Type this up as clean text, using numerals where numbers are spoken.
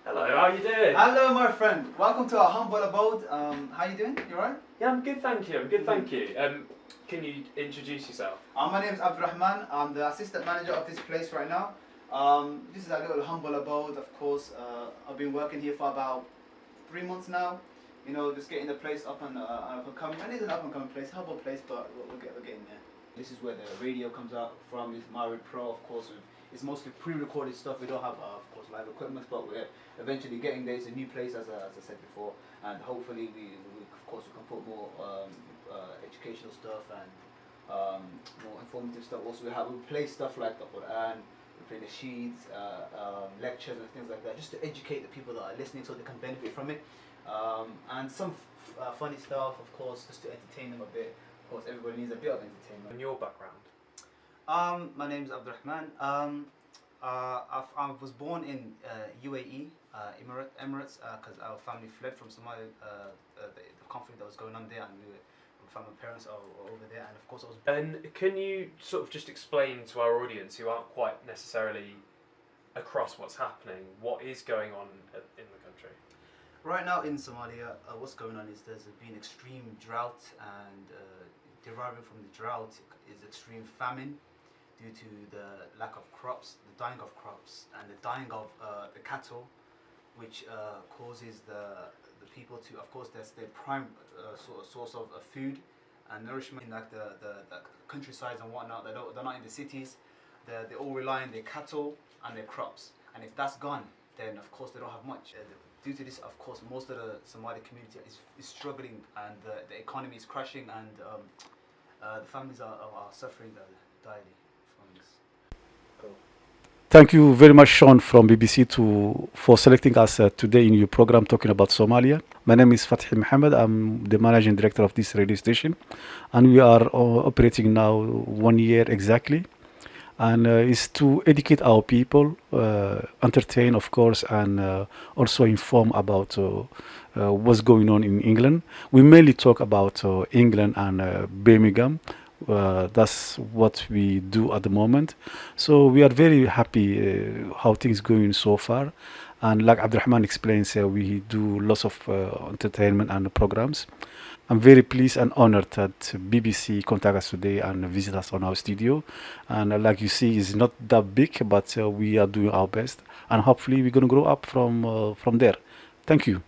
Hello, how are you doing? Hello, my friend. Welcome to our humble abode. How you doing? You alright? Yeah, I'm good, thank you. Can you introduce yourself? My name is Abdurrahman. I'm the assistant manager of this place right now. This is our little humble abode. Of course, I've been working here for about 3 months now. You know, just getting the place up and coming. And it's an up and coming place, humble place, but we're getting there. This is where the radio comes out from. This is Mario Pro, of course. It's mostly pre-recorded stuff. We don't have, of course, live equipment, but we're eventually getting there. It's a new place, as I said before, and hopefully we of course, we can put more educational stuff and more informative stuff. Also, we play stuff like the Quran, we play the sheets, lectures and things like that, just to educate the people that are listening so they can benefit from it. And some funny stuff, of course, just to entertain them a bit. Of course, everybody needs a bit of entertainment. And your background? My name is Abdurrahman. I was born in UAE, Emirates, because our family fled from Somali, the conflict that was going on there, and my parents are over there, and of course I was. And can you sort of just explain to our audience who aren't quite necessarily across what's happening, what is going on in the country? Right now in Somalia, what's going on is there's been extreme drought, and deriving from the drought is extreme famine due to the lack of crops, the dying of crops, and the dying of the cattle, which causes the people to, of course, that's their prime source of food and nourishment in like the countryside and whatnot. They're not in the cities. They all rely on their cattle and their crops, and if that's gone, then of course they don't have much. Due to this, of course, most of the Somali community is struggling, and the economy is crashing, and the families are suffering daily from this. Cool. Thank you very much, Sean from BBC, for selecting us today in your program talking about Somalia. My name is Fathi Mohammed. I'm the managing director of this radio station, and we are operating now 1 year exactly. And is to educate our people, entertain, of course, and also inform about what's going on in England. We mainly talk about England and Birmingham. That's what we do at the moment. So we are very happy how things going so far. And like Abdurrahman explains, we do lots of entertainment and programs. I'm very pleased and honored that BBC contact us today and visit us on our studio. And like you see, it's not that big, but we are doing our best. And hopefully we're going to grow up from there. Thank you.